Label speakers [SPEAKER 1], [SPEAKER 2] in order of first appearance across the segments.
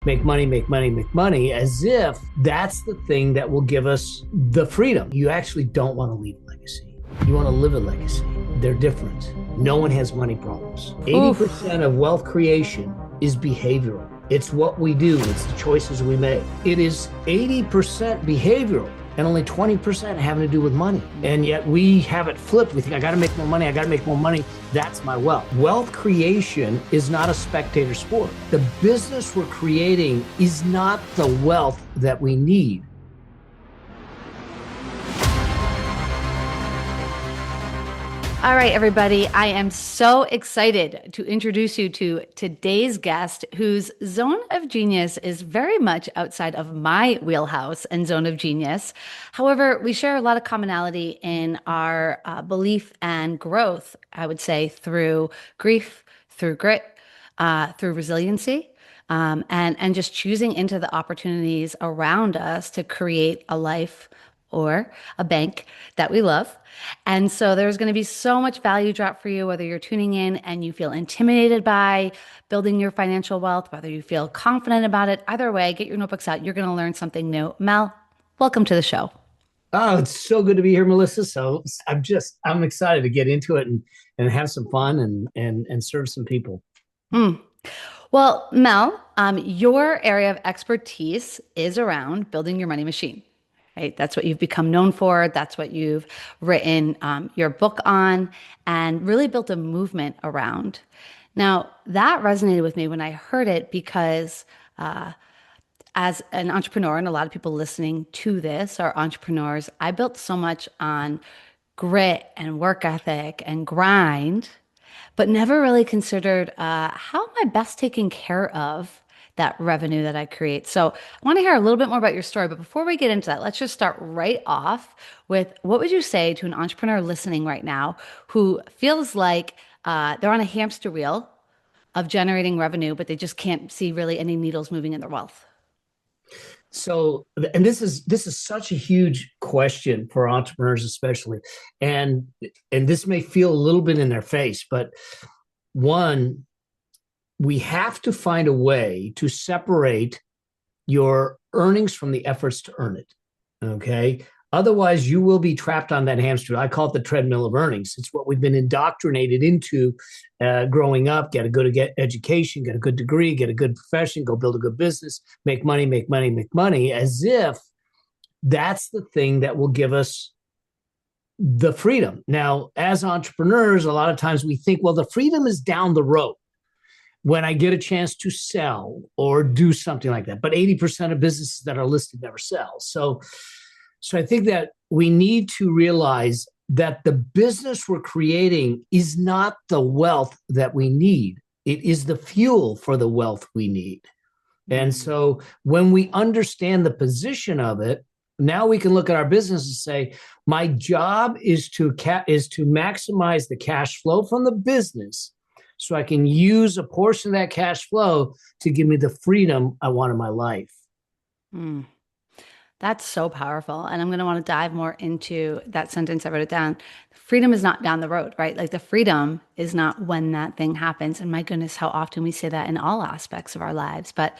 [SPEAKER 1] make money, make money, make money, as if that's the thing that will give us the freedom. You actually don't want to leave a legacy. You want to live a legacy. They're different. No one has money problems. 80% of wealth creation is behavioral. It's what we do. It's the choices we make. It is 80% behavioral and only 20% having to do with money. And yet we have it flipped. We think, I got to make more money. I got to make more money. That's my wealth. Wealth creation is not a spectator sport. The business we're creating is not the wealth that we need.
[SPEAKER 2] All right, everybody. I am so excited to introduce you to today's guest, whose zone of genius is very much outside of my wheelhouse and zone of genius. However, we share a lot of commonality in our belief and growth, I would say, through grief, through grit, through resiliency, and just choosing into the opportunities around us to create a life or a bank that we love. And so there's going to be so much value drop for you, whether you're tuning in and you feel intimidated by building your financial wealth, whether you feel confident about it. Either way, get your notebooks out. You're going to learn something new. Mel, welcome to the show.
[SPEAKER 1] Oh, it's so good to be here, Melissa. So I'm excited to get into it and have some fun and serve some people.
[SPEAKER 2] Well, Mel, your area of expertise is around building your money machine. Right? That's what you've become known for. That's what you've written your book on and really built a movement around. Now, that resonated with me when I heard it because as an entrepreneur, and a lot of people listening to this are entrepreneurs, I built so much on grit and work ethic and grind, but never really considered how am I best taking care of that revenue that I create. So I want to hear a little bit more about your story. But before we get into that, let's just start right off with what would you say to an entrepreneur listening right now who feels like they're on a hamster wheel of generating revenue, but they just can't see really any needles moving in their wealth?
[SPEAKER 1] So, and this is such a huge question for entrepreneurs, especially, and this may feel a little bit in their face, but one, we have to find a way to separate your earnings from the efforts to earn it. Okay. Otherwise, you will be trapped on that hamster wheel. I call it the treadmill of earnings. It's what we've been indoctrinated into growing up. Get a good education, get a good degree, get a good profession, go build a good business, make money, make money, make money, as if that's the thing that will give us the freedom. Now, as entrepreneurs, a lot of times we think, well, the freedom is down the road when I get a chance to sell or do something like that. But 80% of businesses that are listed never sell. So I think that we need to realize that the business we're creating is not the wealth that we need. It is the fuel for the wealth we need. And so when we understand the position of it, now we can look at our business and say, my job is to maximize the cash flow from the business so I can use a portion of that cash flow to give me the freedom I want in my life.
[SPEAKER 2] That's so powerful. And I'm going to want to dive more into that sentence. I wrote it down. Freedom is not down the road, right? Like the freedom is not when that thing happens. And my goodness, how often we say that in all aspects of our lives. But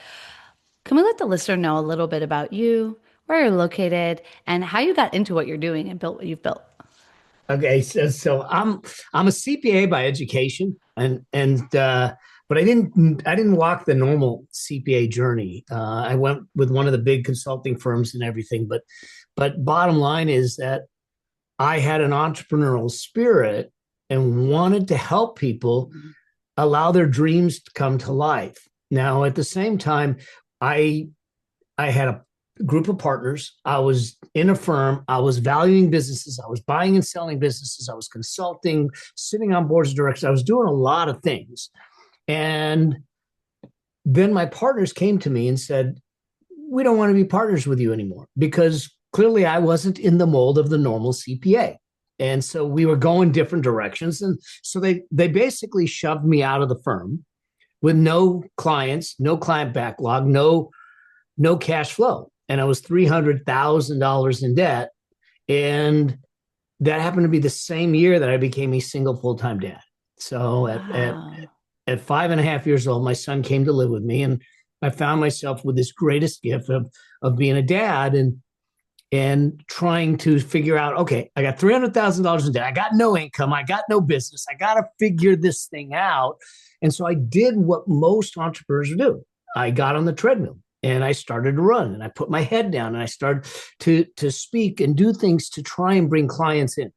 [SPEAKER 2] can we let the listener know a little bit about you, where you're located, and how you got into what you're doing and built what you've built?
[SPEAKER 1] Okay, so I'm a CPA by education, but I didn't walk the normal CPA journey. I went with one of the big consulting firms and everything, but bottom line is that I had an entrepreneurial spirit and wanted to help people allow their dreams to come to life. Now, at the same time, I had a group of partners. I was in a firm. I was valuing businesses. I was buying and selling businesses. I was consulting, sitting on boards of directors. I was doing a lot of things. And then my partners came to me and said, we don't want to be partners with you anymore, because clearly I wasn't in the mold of the normal CPA. And so we were going different directions. And so they basically shoved me out of the firm with no clients, no client backlog, no cash flow. And I was $300,000 in debt. And that happened to be the same year that I became a single full-time dad. So at 5.5 years old, my son came to live with me, and I found myself with this greatest gift of being a dad and trying to figure out, okay, I got $300,000 in debt. I got no income. I got no business. I got to figure this thing out. And so I did what most entrepreneurs do. I got on the treadmill and I started to run and I put my head down and I started to speak and do things to try and bring clients in.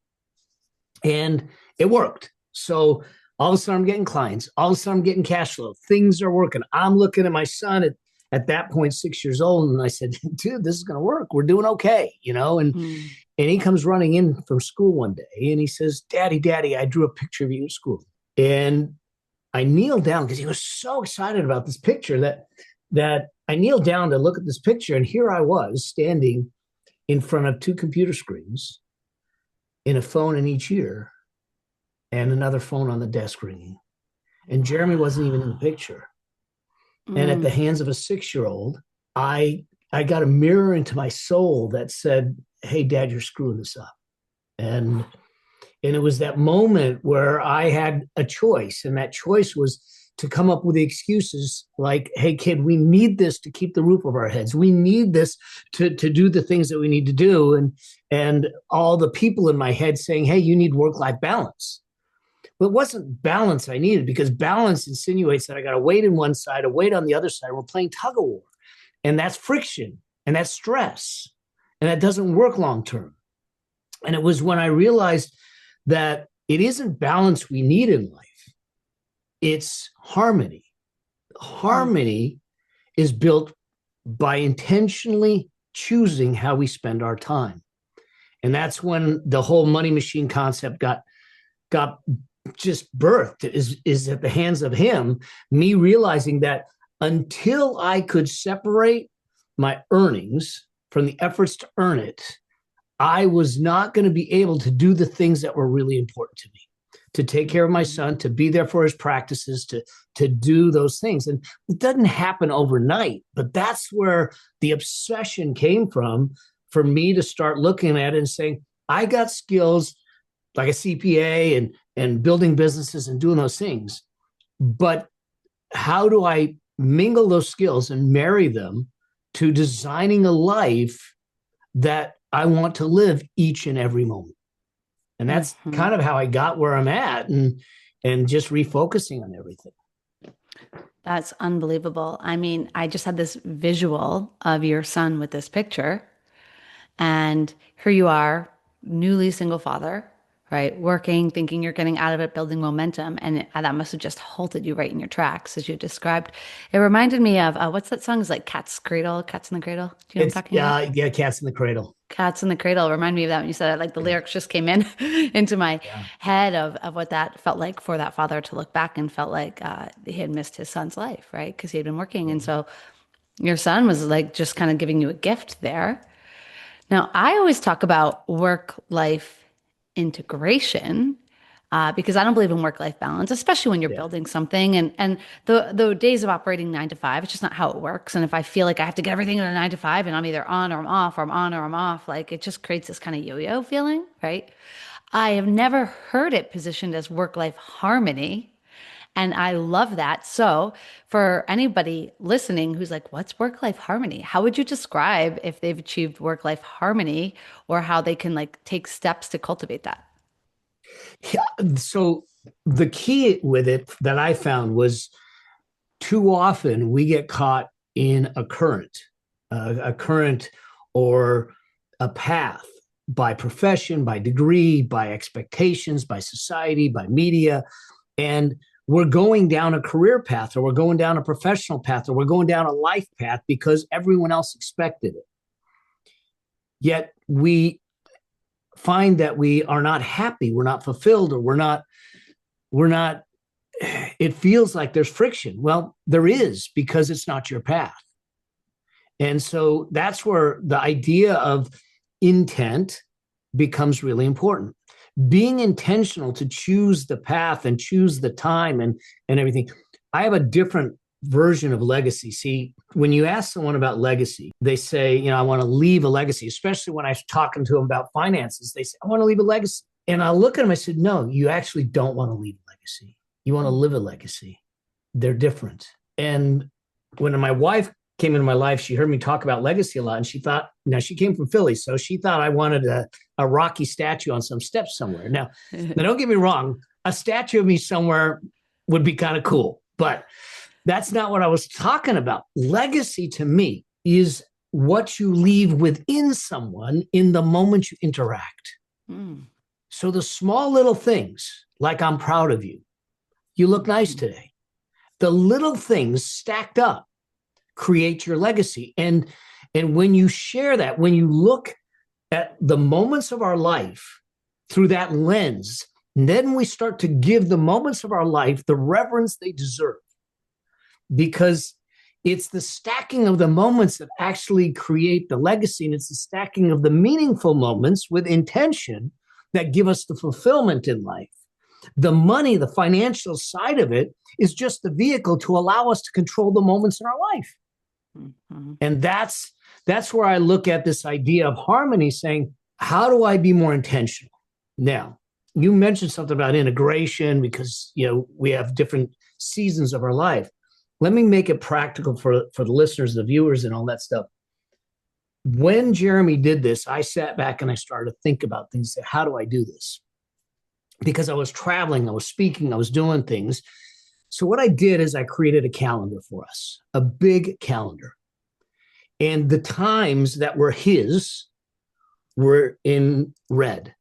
[SPEAKER 1] And it worked. So all of a sudden I'm getting clients. All of a sudden I'm getting cash flow. Things are working. I'm looking at my son at that point, 6 years old. And I said, dude, this is going to work. We're doing okay. And he comes running in from school one day and he says, Daddy, I drew a picture of you at school. And I kneeled down because he was so excited about this picture that I kneeled down to look at this picture. And here I was standing in front of 2 computer screens in a phone in each ear and another phone on the desk ringing. And Jeremy wasn't even in the picture. And at the hands of a 6-year-old, I got a mirror into my soul that said, hey, Dad, you're screwing this up. And it was that moment where I had a choice. And that choice was to come up with the excuses like, hey, kid, we need this to keep the roof over our heads. We need this to do the things that we need to do. And all the people in my head saying, hey, you need work-life balance. But it wasn't balance I needed, because balance insinuates that I got a weight in one side, a weight on the other side. We're playing tug of war. And that's friction and that's stress. And that doesn't work long term. And it was when I realized that it isn't balance we need in life. It's harmony. Harmony is built by intentionally choosing how we spend our time. And that's when the whole money machine concept got just birthed, is at the hands of him, me realizing that until I could separate my earnings from the efforts to earn it, I was not going to be able to do the things that were really important to me, to take care of my son, to be there for his practices, to do those things. And it doesn't happen overnight, but that's where the obsession came from, for me to start looking at it and saying, I got skills like a CPA and building businesses and doing those things. But how do I mingle those skills and marry them to designing a life that I want to live each and every moment? And that's kind of how I got where I'm at, and just refocusing on everything.
[SPEAKER 2] That's unbelievable. I mean, I just had this visual of your son with this picture, and here you are, newly single father, right? Working, thinking you're getting out of it, building momentum. And that must have just halted you right in your tracks, as you described. It reminded me of, what's that song? It's like Cat's Cradle, Cats in the Cradle. Do you know what I'm talking about?
[SPEAKER 1] Yeah, Cats in the Cradle.
[SPEAKER 2] Cats in the Cradle. Remind me of that when you said that. Like the lyrics just came in into my head of what that felt like for that father to look back and felt like he had missed his son's life, right? Because he had been working. And so your son was like just kind of giving you a gift there. Now, I always talk about work-life integration because I don't believe in work-life balance, especially when you're building something. And the days of operating 9 to 5, it's just not how it works. And if I feel like I have to get everything in a 9 to 5 and I'm either on or I'm off, or I'm on or I'm off, like it just creates this kind of yo-yo feeling, right? I have never heard it positioned as work-life harmony. And I love that. So for anybody listening who's like, what's work-life harmony? How would you describe if they've achieved work-life harmony, or how they can like take steps to cultivate that?
[SPEAKER 1] Yeah. So the key with it that I found was, too often we get caught in a current or a path, by profession, by degree, by expectations, by society, by media. And we're going down a career path, or we're going down a professional path, or we're going down a life path because everyone else expected it. Yet we find that we are not happy, we're not fulfilled, or we're not, it feels like there's friction. Well, there is, because it's not your path. And so that's where the idea of intent becomes really important. Being intentional to choose the path and choose the time and everything. I have a different version of legacy. See, when you ask someone about legacy, they say, I want to leave a legacy, especially when I was talking to them about finances. They say, I want to leave a legacy. And I look at them, I said, no, you actually don't want to leave a legacy. You want to live a legacy. They're different. And when my wife came into my life, she heard me talk about legacy a lot, and she thought, now she came from Philly, so she thought I wanted a Rocky statue on some steps somewhere. Now don't get me wrong, a statue of me somewhere would be kind of cool, but that's not what I was talking about. Legacy to me is what you leave within someone in the moment you interact.
[SPEAKER 2] Mm.
[SPEAKER 1] So the small little things, like I'm proud of you, you look nice today. The little things stacked up create your legacy. And when you share that, when you look at the moments of our life through that lens, then we start to give the moments of our life the reverence they deserve. Because it's the stacking of the moments that actually create the legacy, and it's the stacking of the meaningful moments with intention that give us the fulfillment in life. The money, the financial side of it, is just the vehicle to allow us to control the moments in our life. Mm-hmm. And that's where I look at this idea of harmony, saying, how do I be more intentional? Now, you mentioned something about integration because, we have different seasons of our life. Let me make it practical for the listeners, the viewers, and all that stuff. When Jeremy did this, I sat back and I started to think about things. How do I do this? Because I was traveling, I was speaking, I was doing things. So what I did is I created a calendar for us, a big calendar. And the times that were his were in red.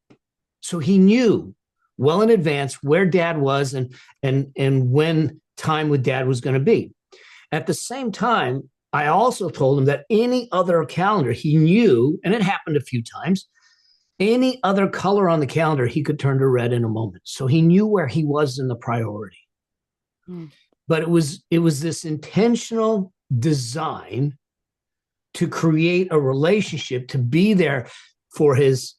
[SPEAKER 1] So he knew well in advance where Dad was and when time with Dad was going to be. At the same time, I also told him that any other calendar he knew, and it happened a few times, any other color on the calendar, he could turn to red in a moment. So he knew where he was in the priority. But it was this intentional design to create a relationship, to be there for his,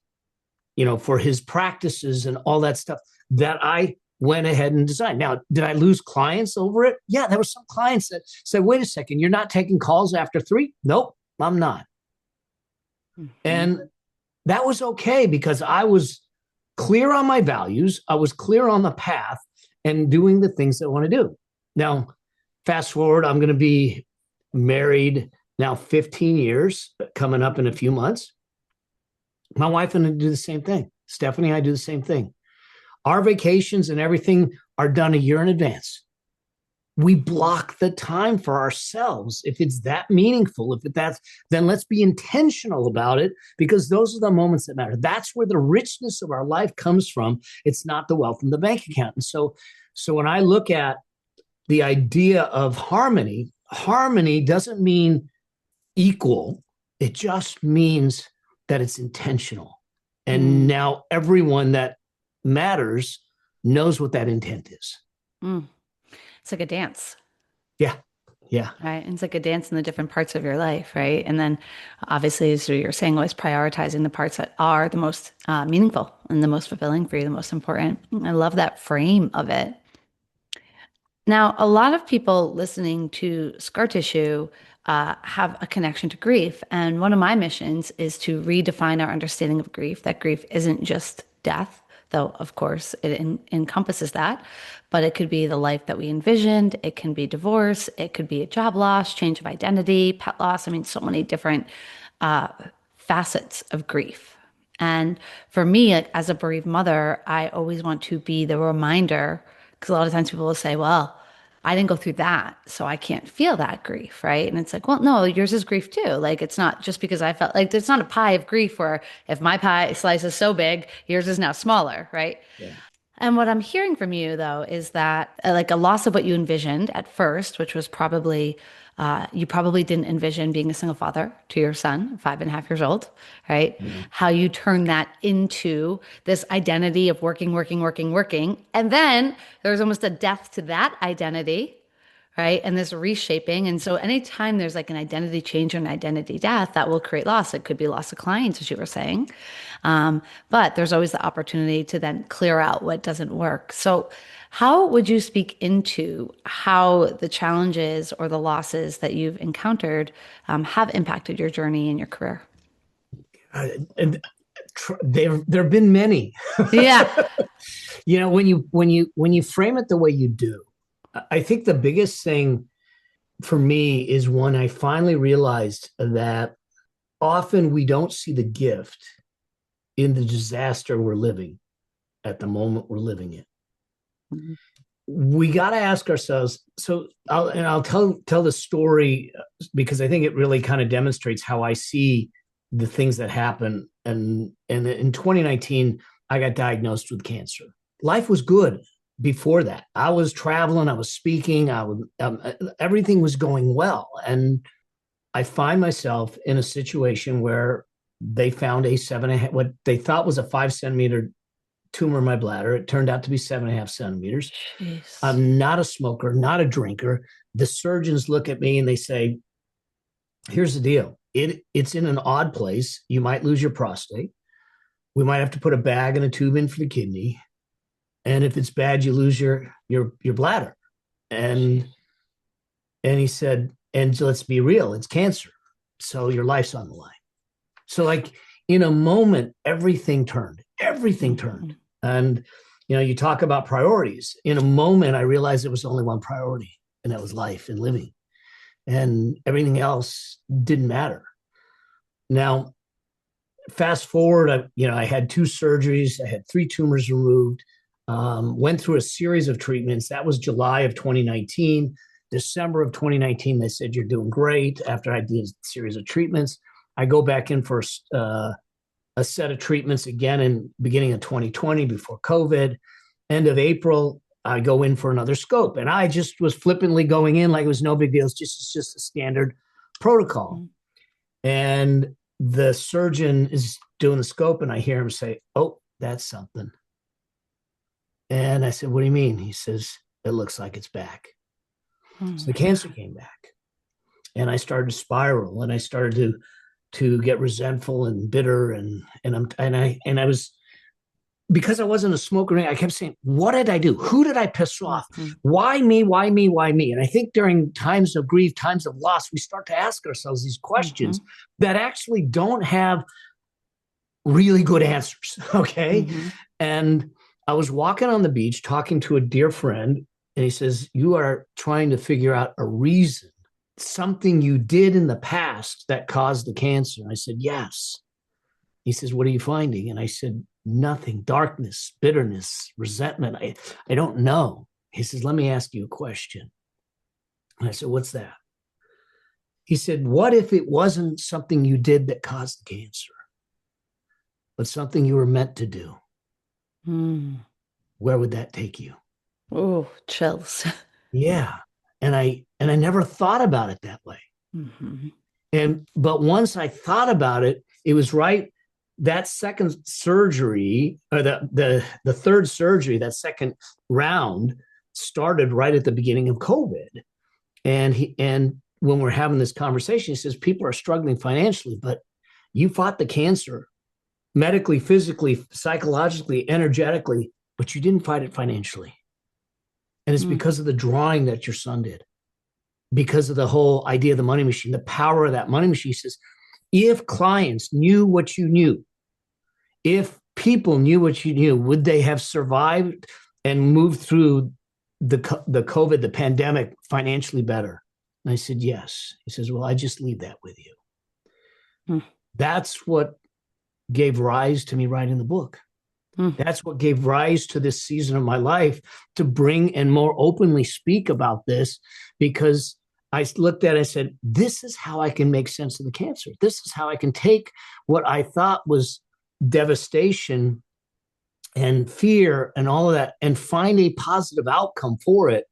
[SPEAKER 1] for his practices and all that stuff that I went ahead and designed. Now, did I lose clients over it? Yeah, there were some clients that said, wait a second, you're not taking calls after 3? Nope, I'm not. Mm-hmm. And that was okay because I was clear on my values. I was clear on the path and doing the things that I want to do. Now, fast forward, I'm going to be married now 15 years, coming up in a few months. My wife and I do the same thing. Stephanie and I do the same thing. Our vacations and everything are done a year in advance. We block the time for ourselves. If it's that meaningful, then let's be intentional about it, because those are the moments that matter. That's where the richness of our life comes from. It's not the wealth in the bank account. And so when I look at the idea of harmony doesn't mean equal. It just means that it's intentional. And now everyone that matters knows what that intent is.
[SPEAKER 2] It's like a dance.
[SPEAKER 1] Yeah.
[SPEAKER 2] Right. And it's like a dance in the different parts of your life. Right. And then obviously, as you're saying, always prioritizing the parts that are the most meaningful and the most fulfilling for you, the most important. I love that frame of it. Now, a lot of people listening to Scar Tissue have a connection to grief. And one of my missions is to redefine our understanding of grief, that grief isn't just death, though, of course, it encompasses that. But it could be the life that we envisioned. It can be divorce. It could be a job loss, change of identity, pet loss. I mean, so many different facets of grief. And for me, like, as a bereaved mother, I always want to be the reminder, because a lot of times people will say, well, I didn't go through that, so I can't feel that grief, right? And it's like, well, no, yours is grief too. Like, it's not just because I felt like it's not a pie of grief where if my pie slice is so big, yours is now smaller, right? Yeah. And what I'm hearing from you, though, is that like a loss of what you envisioned at first, which was probably, you probably didn't envision being a single father to your son, 5.5 years old, right? Mm-hmm. How you turn that into this identity of working. And then there's almost a death to that identity, right? And this reshaping. And so anytime there's like an identity change or an identity death, that will create loss. It could be loss of clients, as you were saying. But there's always the opportunity to then clear out what doesn't work. So how would you speak into how the challenges or the losses that you've encountered have impacted your journey and your career?
[SPEAKER 1] There have been many.
[SPEAKER 2] Yeah.
[SPEAKER 1] When you frame it the way you do, I think the biggest thing for me is when I finally realized that often we don't see the gift in the disaster we're living at the moment we're living in.
[SPEAKER 2] Mhm.
[SPEAKER 1] We got to ask ourselves. So I'll tell the story because I think it really kind of demonstrates how I see the things that happen. And in 2019, I got diagnosed with cancer. Life was good before that. I was traveling, I was speaking, everything was going well, and I find myself in a situation where they found a seven and a half, what they thought was a 5 centimeter tumor in my bladder. It turned out to be 7.5 centimeters.
[SPEAKER 2] Jeez.
[SPEAKER 1] I'm not a smoker, not a drinker. The surgeons look at me and they say, here's the deal. It's in an odd place. You might lose your prostate. We might have to put a bag and a tube in for the kidney. And if it's bad, you lose your bladder. And
[SPEAKER 2] Jeez.
[SPEAKER 1] and he said, and let's be real, it's cancer. So your life's on the line. So like in a moment, everything turned. Everything turned.
[SPEAKER 2] Mhm.
[SPEAKER 1] And you talk about priorities. In a moment, I realized there was only one priority, and that was life and living. And everything else didn't matter. Now, fast forward, I had 2 surgeries. I had 3 tumors removed. Went through a series of treatments. That was July of 2019. December of 2019, they said, you're doing great. After I did a series of treatments, I go back in for a set of treatments again in beginning of 2020 before COVID. End of April, I go in for another scope. And I just was flippantly going in like it was no big deal. It's just a standard protocol.
[SPEAKER 2] Mhm.
[SPEAKER 1] And the surgeon is doing the scope, and I hear him say, "Oh, that's something." And I said, "What do you mean?" He says, "It looks like it's back."
[SPEAKER 2] Oh
[SPEAKER 1] So the
[SPEAKER 2] my
[SPEAKER 1] cancer
[SPEAKER 2] God.
[SPEAKER 1] came back, and I started to spiral, and I started to get resentful and bitter, and I was, because I wasn't a smoker, I kept saying, what did I do? Who did I piss off?
[SPEAKER 2] Mhm.
[SPEAKER 1] Why me? Why me? Why me? And I think during times of grief, times of loss, we start to ask ourselves these questions
[SPEAKER 2] Mhm.
[SPEAKER 1] that actually don't have really good answers. Okay.
[SPEAKER 2] Mhm.
[SPEAKER 1] And I was walking on the beach talking to a dear friend, and he says, you are trying to figure out a reason, something you did in the past that caused the cancer. And I said, yes. He says, what are you finding? And I said, nothing, darkness, bitterness, resentment. I don't know. He says, let me ask you a question. And I said, what's that? He said, what if it wasn't something you did that caused the cancer, but something you were meant to do?
[SPEAKER 2] Mm.
[SPEAKER 1] Where would that take you?
[SPEAKER 2] Oh, chills.
[SPEAKER 1] Yeah. And I never thought about it that way.
[SPEAKER 2] Mhm.
[SPEAKER 1] But once I thought about it, it was right. That second surgery, or the third surgery, that second round, started right at the beginning of COVID. And when we're having this conversation, he says people are struggling financially, but you fought the cancer medically, physically, psychologically, energetically, but you didn't fight it financially. And it's
[SPEAKER 2] Mm.
[SPEAKER 1] because of the drawing that your son did, because of the whole idea of the money machine, the power of that money machine. He says, if clients knew what you knew, if people knew what you knew, would they have survived and moved through the COVID, the pandemic, financially better? And I said, yes. He says, well, I just leave that with you.
[SPEAKER 2] Mm.
[SPEAKER 1] That's what gave rise to me writing the book.
[SPEAKER 2] Mm.
[SPEAKER 1] That's what gave rise to this season of my life, to bring and more openly speak about this, because I looked at it and said, this is how I can make sense of the cancer. This is how I can take what I thought was devastation and fear and all of that and find a positive outcome for it.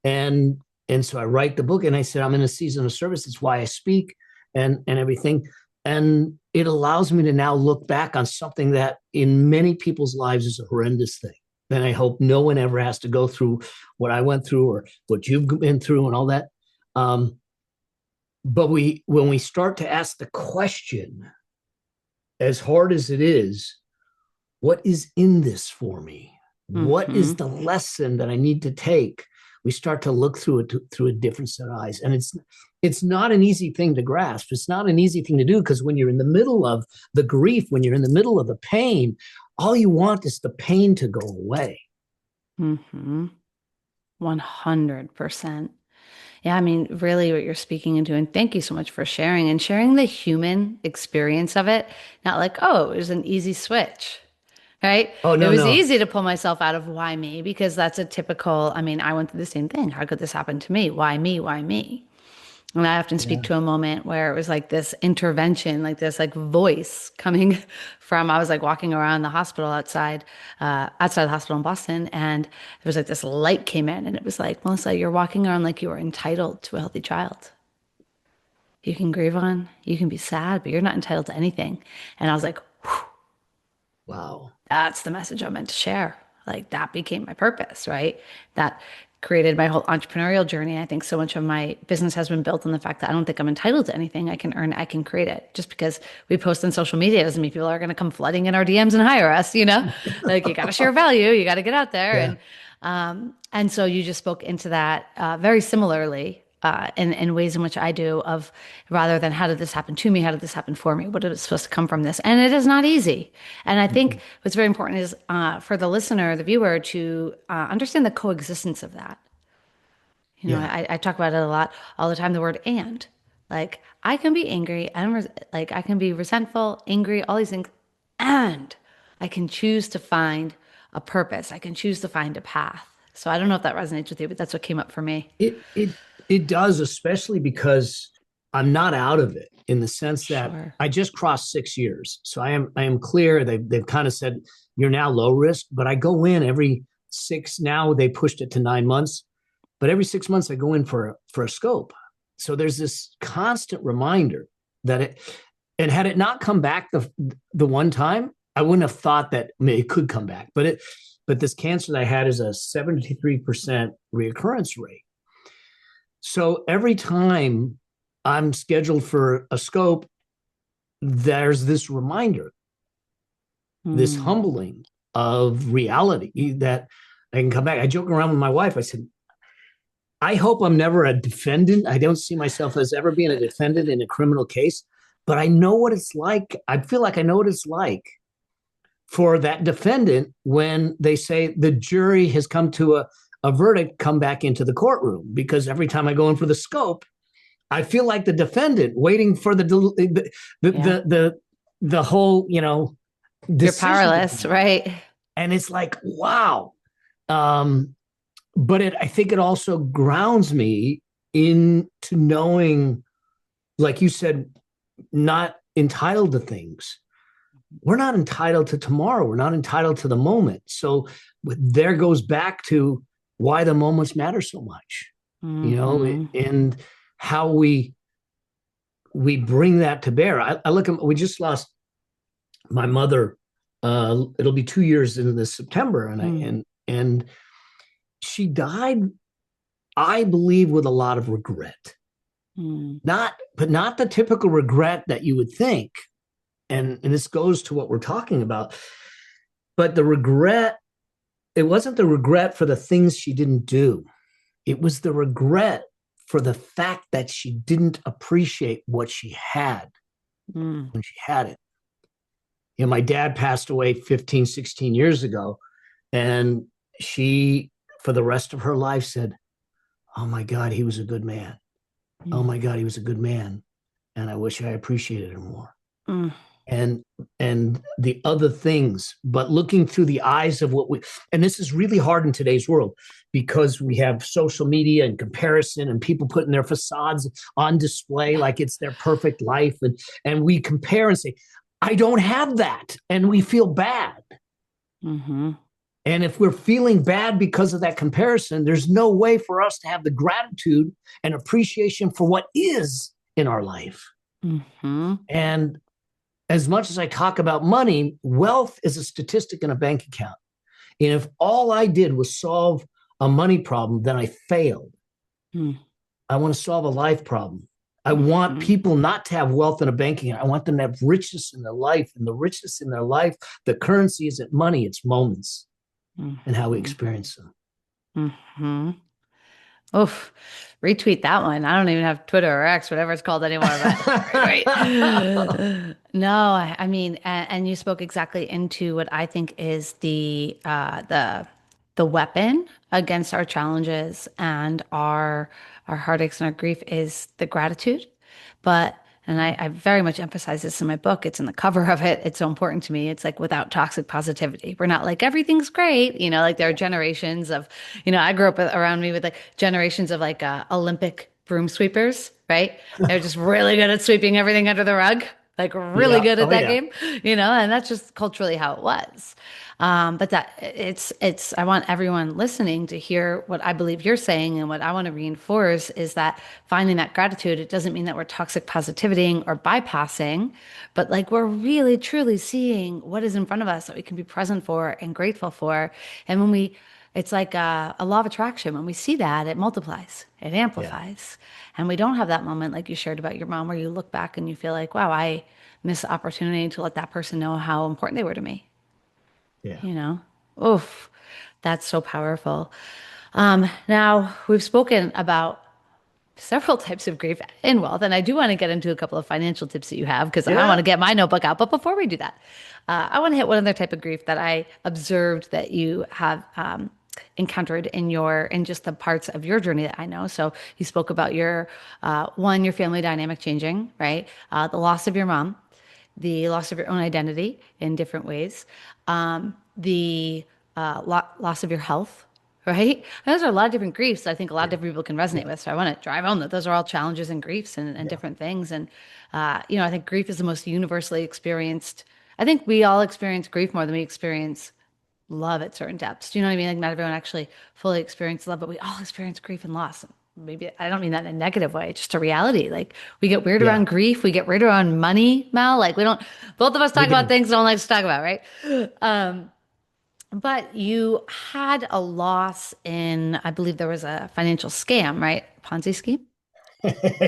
[SPEAKER 1] And and so I write the book, and I said, I'm in a season of service. It's why I speak and everything. And it allows me to now look back on something that in many people's lives is a horrendous thing. And I hope no one ever has to go through what I went through or what you've been through and all that. But when we start to ask the question, as hard as it is, what is in this for me? What is
[SPEAKER 2] Mhm.
[SPEAKER 1] the lesson that I need to take? We start to look through it through a different set of eyes, and it's not an easy thing to grasp. It's not an easy thing to do, because when you're in the middle of the grief, when you're in the middle of the pain, all you want is the pain to go away.
[SPEAKER 2] Mhm. 100%. Yeah, I mean, really what you're speaking into, and thank you so much for sharing and sharing the human experience of it. Not like, oh, it was an easy switch, right?
[SPEAKER 1] Oh,
[SPEAKER 2] It
[SPEAKER 1] no,
[SPEAKER 2] was
[SPEAKER 1] no.
[SPEAKER 2] easy to pull myself out of why me because that's a typical, I mean, I went through the same thing. How could this happen to me? Why me? Why me? And I often speak
[SPEAKER 1] Yeah.
[SPEAKER 2] to a moment where it was like this intervention, like this like voice coming from, I was like walking around the hospital outside the hospital in Boston, and there was like this light came in and it was like, Melissa, you're walking around like you are entitled to a healthy child. You can grieve on, you can be sad, but you're not entitled to anything. And I was like,
[SPEAKER 1] Wow.
[SPEAKER 2] that's the message I meant to share. Like that became my purpose, right? That created my whole entrepreneurial journey. I think so much of my business has been built on the fact that I don't think I'm entitled to anything. I can earn, I can create it. Just because we post on social media doesn't mean people are going to come flooding in our DMs and hire us, you know? Like you got to share value, you got to get out there.
[SPEAKER 1] Yeah.
[SPEAKER 2] And so you just spoke into that very similarly in ways in which I do of rather than how did this happen to me, how did this happen for me, what is supposed to come from this, and it is not easy. And I think
[SPEAKER 1] Mhm.
[SPEAKER 2] what's very important is for the listener, the viewer, to understand the coexistence of that. You know,
[SPEAKER 1] Yeah.
[SPEAKER 2] I talk about it a lot all the time. The word and, like I can be angry and like I can be resentful, angry, all these things, and I can choose to find a purpose. I can choose to find a path. So I don't know if that resonates with you, but that's what came up for me.
[SPEAKER 1] It does, especially because I'm not out of it in the sense that
[SPEAKER 2] Sure.
[SPEAKER 1] I just crossed 6 years. So I am clear. They've kind of said you're now low risk, but I go in every six. Now they pushed it to 9 months, but every 6 months I go in for a scope. So there's this constant reminder that it, and had it not come back the one time, I wouldn't have thought that, I mean, it could come back. But this cancer that I had is a 73% recurrence rate. So every time I'm scheduled for a scope, there's this reminder, this
[SPEAKER 2] Mm.
[SPEAKER 1] humbling of reality that I can come back. I joke around with my wife. I said, I hope I'm never a defendant. I don't see myself as ever being a defendant in a criminal case, but I know what it's like. I feel like I know what it's like for that defendant when they say the jury has come to a verdict, come back into the courtroom. Because every time I go in for the scope, I feel like the defendant waiting for
[SPEAKER 2] Yeah.
[SPEAKER 1] the the whole
[SPEAKER 2] You're
[SPEAKER 1] decision to
[SPEAKER 2] powerless,
[SPEAKER 1] come out,
[SPEAKER 2] right?
[SPEAKER 1] and it's like wow. Um, but I think it also grounds me into knowing, like you said, not entitled to things. We're not entitled to tomorrow. We're not entitled to the moment. So there goes back to why the moments matter so much,
[SPEAKER 2] Hmm.
[SPEAKER 1] and how we bring that to bear. I look at, we just lost my mother. It'll be 2 years into this September, and I
[SPEAKER 2] Mm.
[SPEAKER 1] and she died, I believe, with a lot of regret.
[SPEAKER 2] Mm.
[SPEAKER 1] Not the typical regret that you would think. And this goes to what we're talking about. But the regret, it wasn't the regret for the things she didn't do. It was the regret for the fact that she didn't appreciate what she had
[SPEAKER 2] Mm.
[SPEAKER 1] when she had it. My dad passed away 15, 16 years ago. And she, for the rest of her life, said, oh my God, he was a good man. Oh
[SPEAKER 2] Mm.
[SPEAKER 1] my God, he was a good man. And I wish I appreciated him more.
[SPEAKER 2] Mm.
[SPEAKER 1] And the other things, but looking through the eyes of what we, and this is really hard in today's world because we have social media and comparison and people putting their facades on display
[SPEAKER 2] Yeah.
[SPEAKER 1] like it's their perfect life, and we compare and say, I don't have that, and we feel bad.
[SPEAKER 2] Hmm.
[SPEAKER 1] And if we're feeling bad because of that comparison, there's no way for us to have the gratitude and appreciation for what is in our life.
[SPEAKER 2] Hmm.
[SPEAKER 1] And as much as I talk about money, wealth is a statistic in a bank account. And if all I did was solve a money problem, then I failed.
[SPEAKER 2] Mm.
[SPEAKER 1] I want to solve a life problem. I want
[SPEAKER 2] Hmm.
[SPEAKER 1] people not to have wealth in a bank account. I want them to have richness in their life. And the richness in their life, the currency isn't money, it's moments and how we
[SPEAKER 2] Hmm.
[SPEAKER 1] experience them.
[SPEAKER 2] Hmm. Oof. Retweet that one. I don't even have Twitter or X, whatever it's called anymore, but right. No, I mean, and you spoke exactly into what I think is the weapon against our challenges and our our heartaches and our grief is the gratitude. But, and I very much emphasize this in my book, it's in the cover of it. It's so important to me. It's like without toxic positivity, we're not like everything's great. Like there are generations of, I grew up around me with like generations of like Olympic broom sweepers, right? They're just really good at sweeping everything under the rug, like really
[SPEAKER 1] Yeah.
[SPEAKER 2] good at
[SPEAKER 1] Oh,
[SPEAKER 2] that
[SPEAKER 1] yeah.
[SPEAKER 2] game, and that's just culturally how it was. But that I want everyone listening to hear what I believe you're saying, and what I want to reinforce is that finding that gratitude, it doesn't mean that we're toxic positivity or bypassing, but like we're really truly seeing what is in front of us that we can be present for and grateful for. And it's like a law of attraction. When we see that, it multiplies, it
[SPEAKER 1] Yeah.
[SPEAKER 2] amplifies. And we don't have that moment like you shared about your mom where you look back and you feel like, wow, I missed the opportunity to let that person know how important they were to me
[SPEAKER 1] Yeah.
[SPEAKER 2] you know oof, that's so powerful. Now we've spoken about several types of grief and wealth, and I do want to get into a couple of financial tips that you have because I want
[SPEAKER 1] Yeah.
[SPEAKER 2] to get my notebook out. But before we do that, I want to hit one other type of grief that I observed that you have encountered in just the parts of your journey that I know. So you spoke about your family dynamic changing, right? The loss of your mom, the loss of your own identity in different ways, the loss of your health, right? And those are a lot of different griefs I think a lot of
[SPEAKER 1] Yeah.
[SPEAKER 2] different people can resonate
[SPEAKER 1] Yeah.
[SPEAKER 2] with. So I want to drive home that those are all challenges and griefs and
[SPEAKER 1] Yeah.
[SPEAKER 2] different things. And, I think grief is the most universally experienced. I think we all experience grief more than we experience love at certain depths. Do you know what I mean? Like not everyone actually fully experiences love, but we all experience grief and loss. Maybe I don't mean that in a negative way, just a reality. Like we get weird
[SPEAKER 1] Yeah.
[SPEAKER 2] around grief, we get weird around money, Mel. Like we don't, both of us
[SPEAKER 1] We
[SPEAKER 2] talk about
[SPEAKER 1] do.
[SPEAKER 2] things we don't like to talk about, right? But you had a loss in, I believe there was a financial scam, right? Ponzi scheme,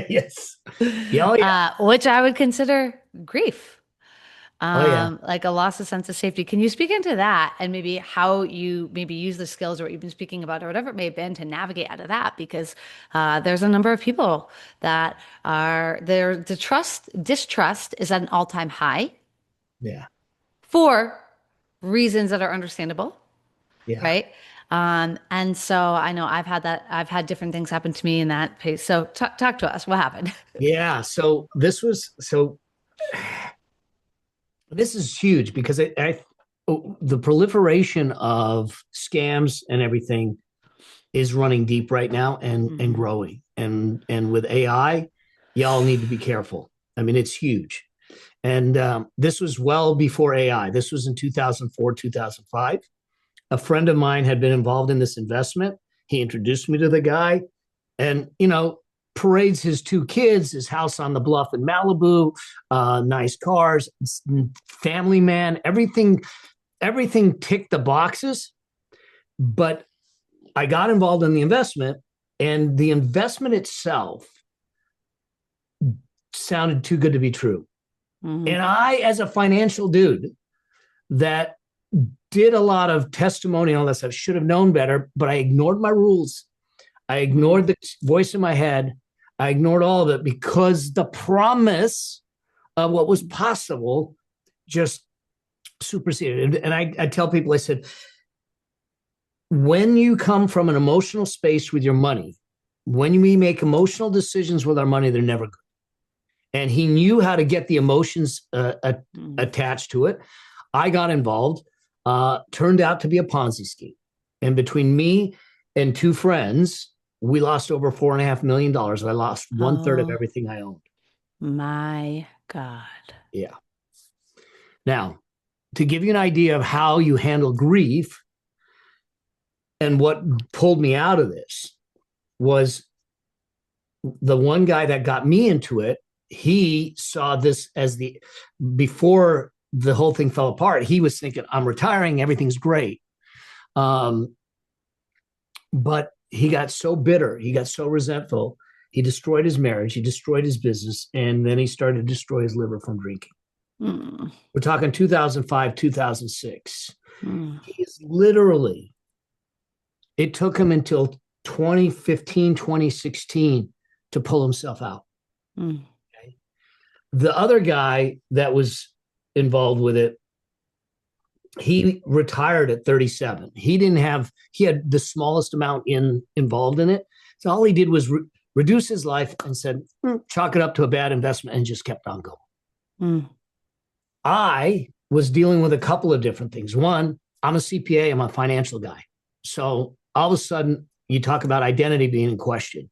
[SPEAKER 1] Yes. Yeah. Oh, yeah.
[SPEAKER 2] which I would consider grief,
[SPEAKER 1] Oh, yeah.
[SPEAKER 2] like a loss of sense of safety. Can you speak into that and maybe how you maybe use the skills or what you've been speaking about or whatever it may have been to navigate out of that? Because there's a number of people that are there. The distrust is at an all-time high
[SPEAKER 1] Yeah.
[SPEAKER 2] for reasons that are understandable,
[SPEAKER 1] Yeah.
[SPEAKER 2] right? And so I know I've had different things happen to me in that pace. So talk to us. What happened?
[SPEAKER 1] Yeah. This is huge because the proliferation of scams and everything is running deep right now and
[SPEAKER 2] Hmm.
[SPEAKER 1] growing. And with AI, y'all need to be careful. I mean, it's huge. And this was well before AI. This was in 2004, 2005. A friend of mine had been involved in this investment. He introduced me to the guy, and parades his two kids, his house on the bluff in Malibu, nice cars, family man, everything ticked the boxes. But I got involved in the investment, and the investment itself sounded too good to be true.
[SPEAKER 2] Hmm.
[SPEAKER 1] And I, as a financial dude that did a lot of testimony on this, I should have known better, but I ignored my rules. I
[SPEAKER 2] Hmm.
[SPEAKER 1] ignored the voice in my head. I ignored all of it because the promise of what was possible just superseded. And I tell people, I said, when you come from an emotional space with your money, when we make emotional decisions with our money, they're never good. And he knew how to get the emotions
[SPEAKER 2] Hmm.
[SPEAKER 1] attached to it. I got involved, turned out to be a Ponzi scheme. And between me and two friends, we lost over $4.5 million. I lost one third of
[SPEAKER 2] Oh
[SPEAKER 1] everything I owned.
[SPEAKER 2] my God.
[SPEAKER 1] Yeah. Now, to give you an idea of how you handle grief and what pulled me out of this was the one guy that got me into it. He saw this as before the whole thing fell apart. He was thinking, I'm retiring, everything's great. Um, but he got so bitter, he got so resentful, he destroyed his marriage, he destroyed his business, and then he started to destroy his liver from drinking.
[SPEAKER 2] Mm.
[SPEAKER 1] We're talking 2005, 2006.
[SPEAKER 2] Mm.
[SPEAKER 1] He is literally, it took him until 2015, 2016 to pull himself out.
[SPEAKER 2] Mm.
[SPEAKER 1] Okay? The other guy that was involved with it, he retired at 37. He had the smallest amount involved in it. So all he did was reduced his life and said, chalk it up to a bad investment and just kept on going.
[SPEAKER 2] Mm.
[SPEAKER 1] I was dealing with a couple of different things. One, I'm a CPA, I'm a financial guy. So all of a sudden, you talk about identity being in question.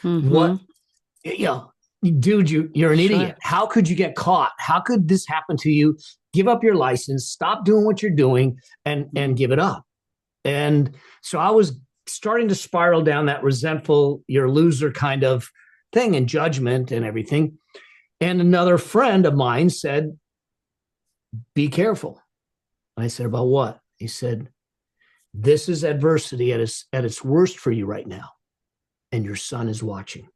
[SPEAKER 1] What,
[SPEAKER 2] Mm-hmm.
[SPEAKER 1] you know, dude, you're an
[SPEAKER 2] Sure.
[SPEAKER 1] idiot. How could you get caught? How could this happen to you? Give up your license, stop doing what you're doing, and give it up. And so I was starting to spiral down that resentful, you're a loser kind of thing and judgment and everything. And another friend of mine said, be careful. I said, about what? He said, this is adversity at its worst for you right now. And your son is watching.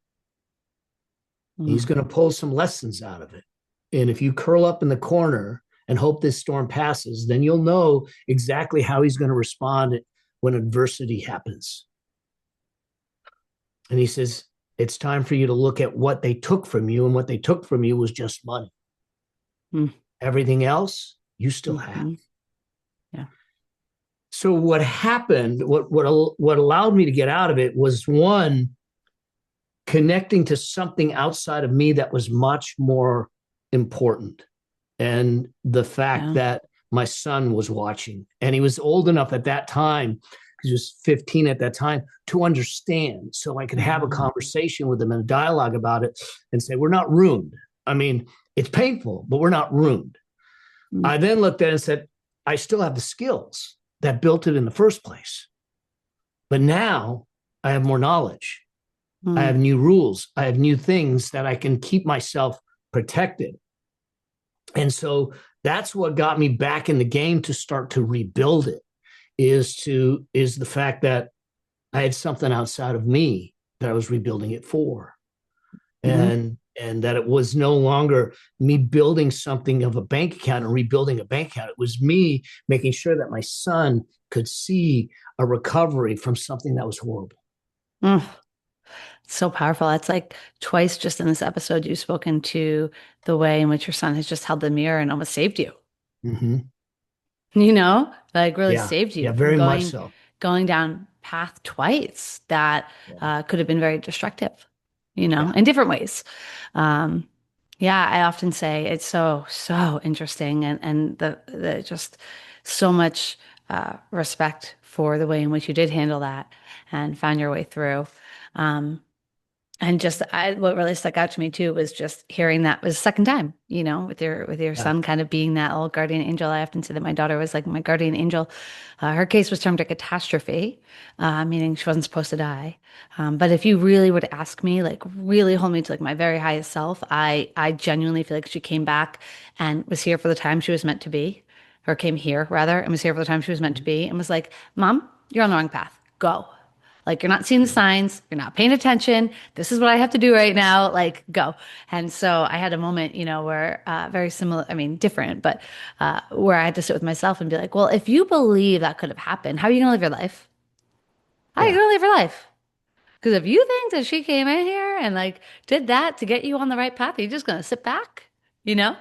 [SPEAKER 1] He's
[SPEAKER 2] Mm.
[SPEAKER 1] going to pull some lessons out of it. And if you curl up in the corner and hope this storm passes, then you'll know exactly how he's going to respond when adversity happens. And he says, it's time for you to look at what they took from you. And what they took from you was just money.
[SPEAKER 2] Mm.
[SPEAKER 1] Everything else, you still have.
[SPEAKER 2] Mm-hmm. Yeah.
[SPEAKER 1] So what happened, what allowed me to get out of it was, one, connecting to something outside of me that was much more important. And the fact that my son was watching, and he was old enough at that time, he was 15 at that time, to understand. So I could have a conversation with him and a dialogue about it and say, we're not ruined. I mean, it's painful, but we're not ruined.
[SPEAKER 2] Mm.
[SPEAKER 1] I then looked at it and said, I still have the skills that built it in the first place. But now I have more knowledge. I have new rules. I have new things that I can keep myself protected. And so that's what got me back in the game to start to rebuild it, is the fact that I had something outside of me that I was rebuilding it for.
[SPEAKER 2] Mm-hmm.
[SPEAKER 1] And that it was no longer me building something of a bank account and rebuilding a bank account. It was me making sure that my son could see a recovery from something that was horrible.
[SPEAKER 2] Mm. So powerful. It's like twice just in this episode, you've spoken to the way in which your son has just held the mirror and almost saved you.
[SPEAKER 1] Mm-hmm.
[SPEAKER 2] Like really
[SPEAKER 1] Yeah.
[SPEAKER 2] saved you
[SPEAKER 1] Yeah,
[SPEAKER 2] from
[SPEAKER 1] very much so.
[SPEAKER 2] going down path twice that
[SPEAKER 1] Yeah.
[SPEAKER 2] could have been very destructive,
[SPEAKER 1] Yeah.
[SPEAKER 2] in different ways. Um, yeah, I often say it's so interesting, and the just so much respect for the way in which you did handle that and found your way through. Um, and just what really stuck out to me too was just hearing that was the second time, with your
[SPEAKER 1] Yeah.
[SPEAKER 2] son kind of being that little guardian angel. I often say that my daughter was like my guardian angel. Her case was termed a catastrophe, meaning she wasn't supposed to die. But if you really were to ask me, like really hold me to like my very highest self, I genuinely feel like she came back and was here for the time she was meant to be, or came here rather, and was here for the time she was meant to be, and was like, Mom, you're on the wrong path. Go. Like, you're not seeing the signs, you're not paying attention. This is what I have to do right now. Like, go. And so I had a moment, where very similar, I mean, different, but where I had to sit with myself and be like, well, if you believe that could have happened, how are you going to live your life? How are you
[SPEAKER 1] Yeah.
[SPEAKER 2] going to live your life? Because if you think that she came in here and like did that to get you on the right path, you're just going to sit back, you know?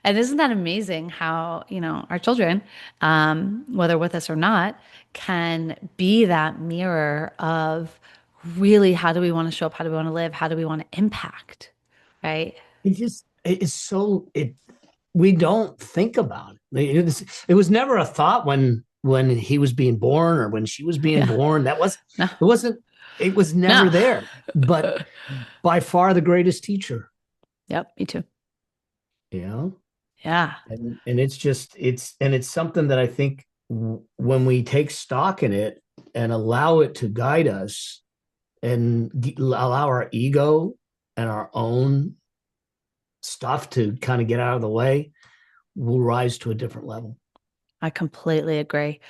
[SPEAKER 2] And isn't that amazing how, our children, whether with us or not, can be that mirror of really how do we want to show up? How do we want to live? How do we want to impact? Right?
[SPEAKER 1] It's so we don't think about it. It was never a thought when he was being born or when she was being
[SPEAKER 2] Yeah.
[SPEAKER 1] born.
[SPEAKER 2] No,
[SPEAKER 1] It was never
[SPEAKER 2] no.
[SPEAKER 1] there. But by far the greatest teacher,
[SPEAKER 2] Yep, me too.
[SPEAKER 1] you know?
[SPEAKER 2] Yeah.
[SPEAKER 1] And it's something that I think when we take stock in it and allow it to guide us and allow our ego and our own stuff to kind of get out of the way, we'll rise to a different level.
[SPEAKER 2] I completely agree.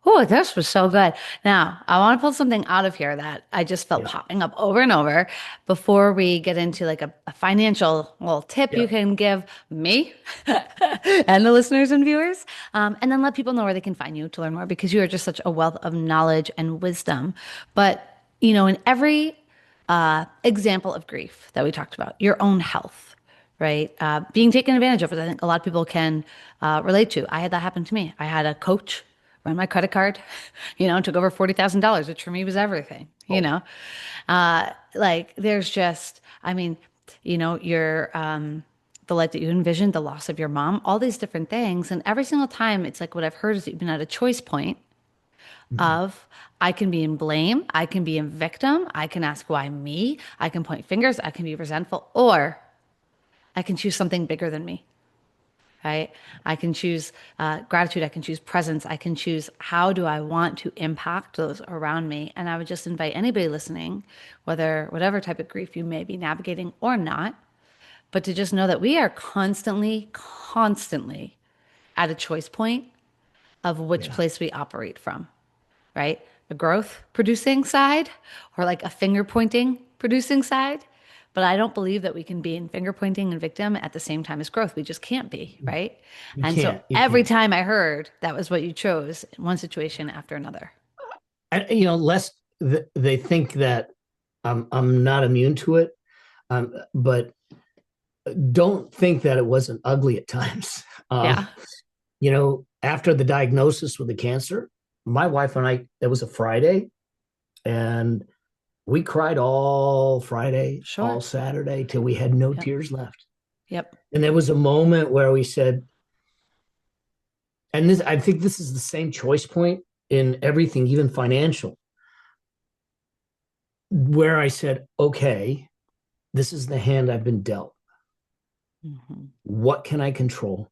[SPEAKER 2] Oh, this was so good. Now, I want to pull something out of here that I just felt
[SPEAKER 1] Yeah.
[SPEAKER 2] popping up over and over before we get into like a financial little tip you
[SPEAKER 1] Yeah.
[SPEAKER 2] can give me and the listeners and viewers. And then let people know where they can find you to learn more because you are just such a wealth of knowledge and wisdom. But, in every example of grief that we talked about, your own health, right? Being taken advantage of, I think a lot of people can relate to. I had that happen to me. I had a coach run my credit card, took over $40,000, which for me was everything, you
[SPEAKER 1] Oh,
[SPEAKER 2] know? Like there's just, I mean, your the life that you envisioned, the loss of your mom, all these different things. And every single time it's like what I've heard is that you've been at a choice point
[SPEAKER 1] mhm.
[SPEAKER 2] of I can be in blame, I can be in victim, I can ask why me, I can point fingers, I can be resentful, or I can choose something bigger than me. Right? I can choose gratitude. I can choose presence. I can choose how do I want to impact those around me. And I would just invite anybody listening, whatever type of grief you may be navigating or not, but to just know that we are constantly at a choice point of which
[SPEAKER 1] Yeah,
[SPEAKER 2] place we operate from, right? A growth producing side or like a finger pointing producing side. But I don't believe that we can be in finger pointing and victim at the same time as growth. We just can't be, right?
[SPEAKER 1] you
[SPEAKER 2] And so
[SPEAKER 1] can't. You
[SPEAKER 2] every
[SPEAKER 1] can't.
[SPEAKER 2] time I heard that was what you chose in one situation after another.
[SPEAKER 1] Lest they think that I'm not immune to it, but don't think that it wasn't ugly at times.
[SPEAKER 2] Yeah,
[SPEAKER 1] After the diagnosis with the cancer, my wife and I, it was a Friday, and we cried all Friday, all
[SPEAKER 2] sure.
[SPEAKER 1] Saturday till we had no
[SPEAKER 2] Yep.
[SPEAKER 1] tears left.
[SPEAKER 2] Yep.
[SPEAKER 1] And there was a moment where we said, and this, I think this is the same choice point in everything, even financial, where I said, okay, this is the hand I've been dealt.
[SPEAKER 2] Mm-hmm.
[SPEAKER 1] What can I control?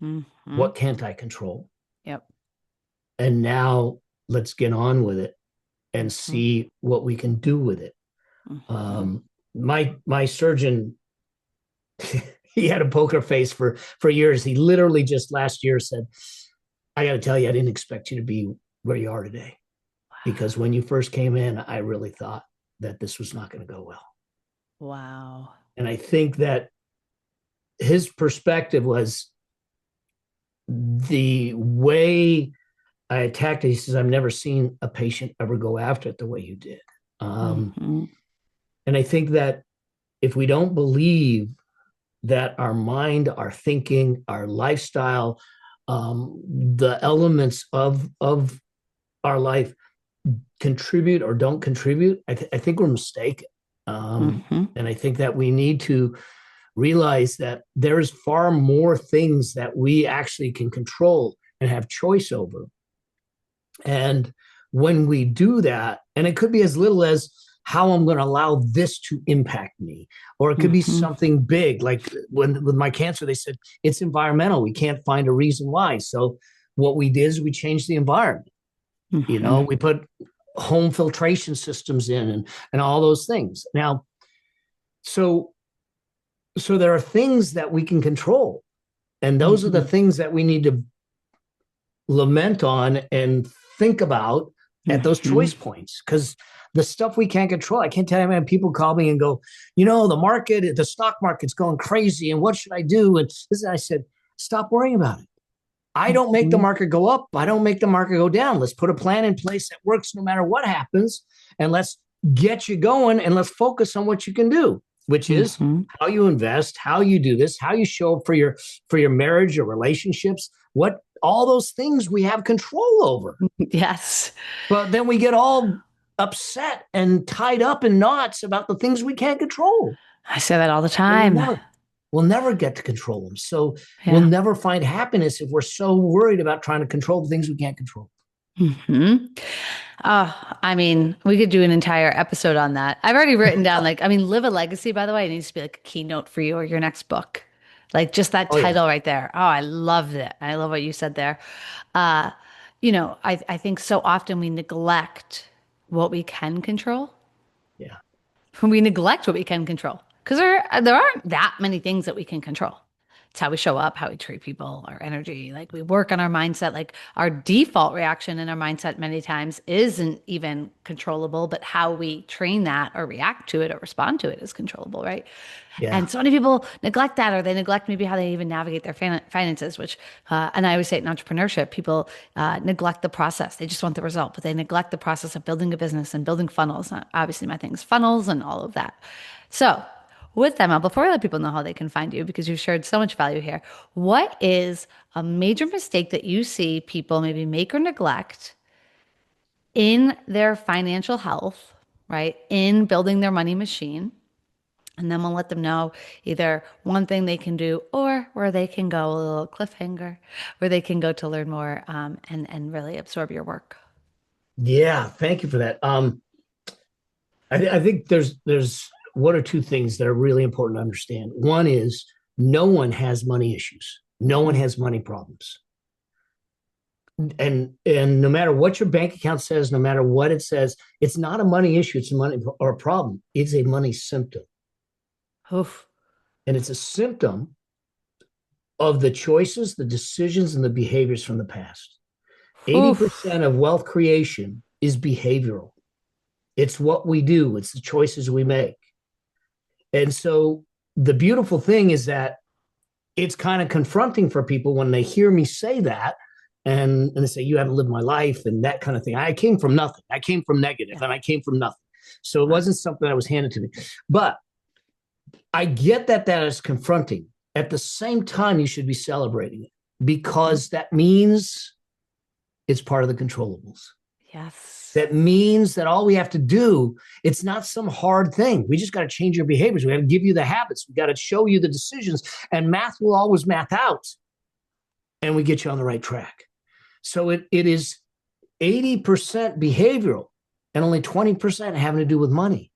[SPEAKER 2] Mm-hmm.
[SPEAKER 1] What can't I control?
[SPEAKER 2] Yep.
[SPEAKER 1] And now let's get on with it and
[SPEAKER 2] Mm-hmm.
[SPEAKER 1] see what we can do with it.
[SPEAKER 2] Mm-hmm.
[SPEAKER 1] My surgeon, he had a poker face for years. He literally just last year said, "I got to tell you, I didn't expect you to be where you are today, because when you first came in, I really thought that this was not going to go well."
[SPEAKER 2] Wow.
[SPEAKER 1] And I think that his perspective was the way I attacked it. He says, "I've never seen a patient ever go after it the way you did." Um,
[SPEAKER 2] Mm-hmm.
[SPEAKER 1] and I think that if we don't believe that our mind, our thinking, our lifestyle, the elements of our life contribute or don't contribute, I think we're mistaken.
[SPEAKER 2] Mm-hmm.
[SPEAKER 1] And I think that we need to realize that there's far more things that we actually can control and have choice over. And when we do that, and it could be as little as how I'm going to allow this to impact me, or it could be
[SPEAKER 2] Mm-hmm.
[SPEAKER 1] something big. Like when with my cancer, they said it's environmental. We can't find a reason why. So what we did is we changed the environment.
[SPEAKER 2] Mm-hmm.
[SPEAKER 1] We put home filtration systems in and all those things. Now, so so there are things that we can control, and those are the
[SPEAKER 2] Mm-hmm.
[SPEAKER 1] things that we need to lament on and think about at those
[SPEAKER 2] Mm-hmm.
[SPEAKER 1] choice points, because the stuff we can't control, I can't tell you how many people call me and go, the stock market's going crazy and what should I do? And this, I said, stop worrying about it. I don't make the
[SPEAKER 2] Mm-hmm.
[SPEAKER 1] market go up. I don't make the market go down. Let's put a plan in place that works no matter what happens. And let's get you going, and let's focus on what you can do, which is
[SPEAKER 2] Mm-hmm.
[SPEAKER 1] how you invest, how you do this, how you show up for your marriage or relationships, what all those things we have control over.
[SPEAKER 2] Yes.
[SPEAKER 1] But then we get all upset and tied up in knots about the things we can't control.
[SPEAKER 2] I say that all the
[SPEAKER 1] And
[SPEAKER 2] time.
[SPEAKER 1] we'll never get to control them. So we'll
[SPEAKER 2] Yeah.
[SPEAKER 1] never find happiness if we're so worried about trying to control the things we can't control.
[SPEAKER 2] Hmm. I mean, we could do an entire episode on that. I've already written down, like, I mean, Live a Legacy, by the way, it needs to be like a keynote for you or your next book. Like just that
[SPEAKER 1] Oh yeah.
[SPEAKER 2] title right there. Oh, I loved it. I love what you said there. Uh, I think so often we neglect what we can control.
[SPEAKER 1] Yeah.
[SPEAKER 2] We neglect what we can control because there aren't that many things that we can control. It's how we show up, how we treat people, our energy. Like we work on our mindset. Like our default reaction in our mindset many times isn't even controllable, but how we train that or react to it or respond to it is controllable, right?
[SPEAKER 1] Yeah.
[SPEAKER 2] And so many people neglect that, or they neglect maybe how they even navigate their finances, and I always say in entrepreneurship, people neglect the process. They just want the result, but they neglect the process of building a business and building funnels. Obviously, my thing is funnels and all of that. So, with them, before I let people know how they can find you, because you've shared so much value here, what is a major mistake that you see people maybe make or neglect in their financial health? right, in building their money machine. And then we'll let them know either one thing they can do or where they can go, a little cliffhanger, where they can go to learn more and really absorb your work.
[SPEAKER 1] Yeah, thank you for that. I think there's one or two things that are really important to understand. One is no one has money issues. No one
[SPEAKER 2] Mm.
[SPEAKER 1] has money problems. And no matter what your bank account says, no matter what it says, it's not a money issue, it's a money or a problem. It's a money symptom.
[SPEAKER 2] Oof.
[SPEAKER 1] And it's a symptom of the choices, the decisions, and the behaviors from the past.
[SPEAKER 2] Oof.
[SPEAKER 1] 80% of wealth creation is behavioral. It's what we do, it's the choices we make. And so the beautiful thing is that it's kind of confronting for people when they hear me say that and they say, you haven't lived my life and that kind of thing. I came from nothing. I came from negative
[SPEAKER 2] Yeah.
[SPEAKER 1] and I came from nothing. So it
[SPEAKER 2] Wow.
[SPEAKER 1] wasn't something that was handed to me. But I get that that is confronting. At the same time, you should be celebrating it because that means it's part of the controllables.
[SPEAKER 2] Yes.
[SPEAKER 1] That means that all we have to do, it's not some hard thing. We just got to change your behaviors. We got to give you the habits. We got to show you the decisions, and math will always math out, and we get you on the right track. So it is 80% behavioral and only 20% having to do with money.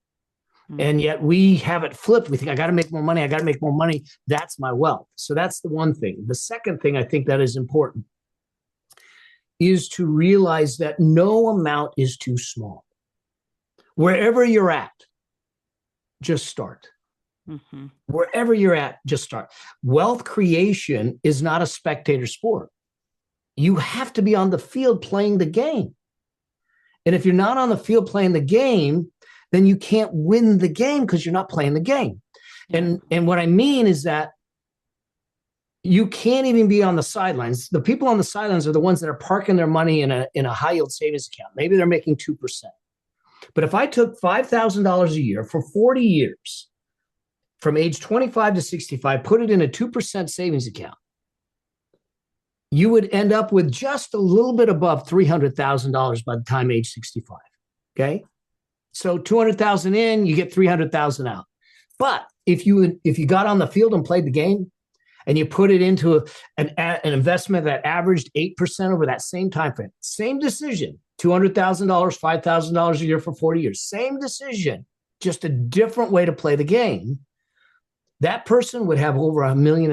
[SPEAKER 2] Mm.
[SPEAKER 1] And yet we have it flipped. We think, I got to make more money. I got to make more money. That's my wealth. So that's the one thing. The second thing I think that is important is to realize that no amount is too small. Wherever you're at, just start.
[SPEAKER 2] Mm-hmm.
[SPEAKER 1] Wherever you're at, just start. Wealth creation is not a spectator sport. You have to be on the field playing the game. And if you're not on the field playing the game, then you can't win the game because you're not playing the game.
[SPEAKER 2] Yeah.
[SPEAKER 1] And what I mean is that you can't even be on the sidelines. The people on the sidelines are the ones that are parking their money in a high yield savings account. Maybe they're making 2%. But if I took $5,000 a year for 40 years, from age 25 to 65, put it in a 2% savings account, you would end up with just a little bit above $300,000 by the time age 65. Okay. So 200,000 in, you get 300,000 out. But if you got on the field and played the game, and you put it into an investment that averaged 8% over that same time frame, same decision, $200,000, $5,000 a year for 40 years, same decision, just a different way to play the game, that person would have over $1.5 million.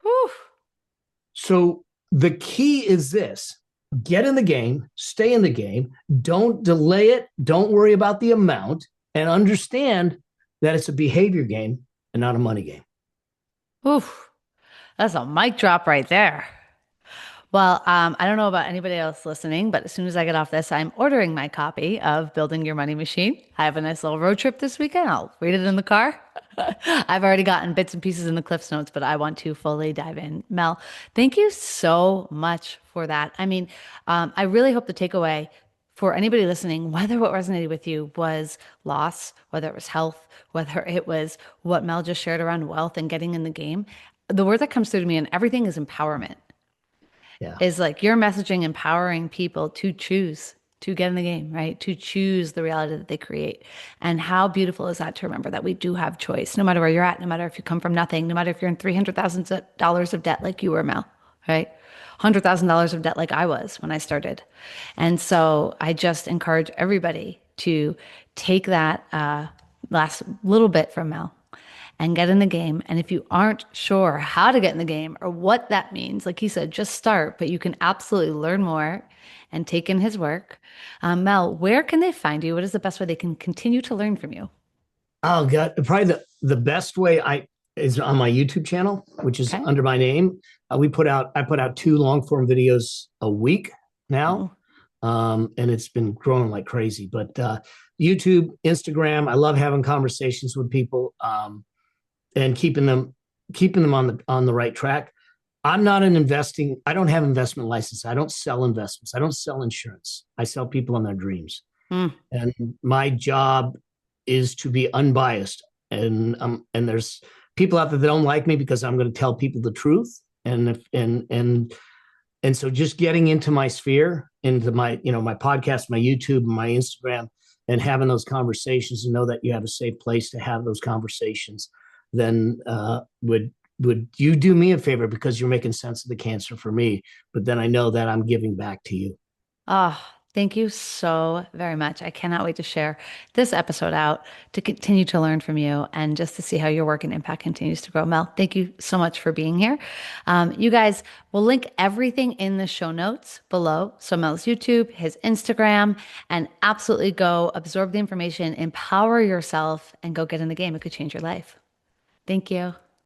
[SPEAKER 2] Whew.
[SPEAKER 1] So the key is this: get in the game, stay in the game, don't delay it, don't worry about the amount, and understand that it's a behavior game and not a money game.
[SPEAKER 2] Oof. That's a mic drop right there. Well, I don't know about anybody else listening, but as soon as I get off this, I'm ordering my copy of Building Your Money Machine. I have a nice little road trip this weekend. I'll read it in the car. I've already gotten bits and pieces in the Cliffs Notes, but I want to fully dive in. Mel, thank you so much for that. I mean, I really hope the takeaway for anybody listening, whether what resonated with you was loss, whether it was health, whether it was what Mel just shared around wealth and getting in the game, the word that comes through to me and everything is empowerment.
[SPEAKER 1] Yeah.
[SPEAKER 2] Is like your messaging empowering people to choose to get in the game, right? To choose the reality that they create. And how beautiful is that to remember that we do have choice, no matter where you're at, no matter if you come from nothing, no matter if you're in $300,000 of debt like you were, Mel, right? $100,000 of debt like I was when I started. And so I just encourage everybody to take that last little bit from Mel and get in the game. And if you aren't sure how to get in the game or what that means, like he said, just start, but you can absolutely learn more and take in his work. Mel, where can they find you? What is the best way they can continue to learn from you?
[SPEAKER 1] Oh God, probably the best way is on my YouTube channel, which is
[SPEAKER 2] Okay.
[SPEAKER 1] under my name. I put out 2 long form videos a week now. And it's been growing like crazy, but YouTube, Instagram, I love having conversations with people. And keeping them on the right track. I don't have investment license. I don't sell investments. I don't sell insurance. I sell people on their dreams.
[SPEAKER 2] Mm.
[SPEAKER 1] And my job is to be unbiased. And there's people out there that don't like me because I'm going to tell people the truth. And so just getting into my sphere, into my, my podcast, my YouTube, my Instagram, and having those conversations and know that you have a safe place to have those conversations, then would you do me a favor because you're making sense of the cancer for me, but then I know that I'm giving back to you.
[SPEAKER 2] Oh, thank you so very much. I cannot wait to share this episode out to continue to learn from you and just to see how your work and impact continues to grow. Mel, thank you so much for being here. You guys, will link everything in the show notes below. So Mel's YouTube, his Instagram, and absolutely go absorb the information, empower yourself, and go get in the game. It could change your life. Thank you.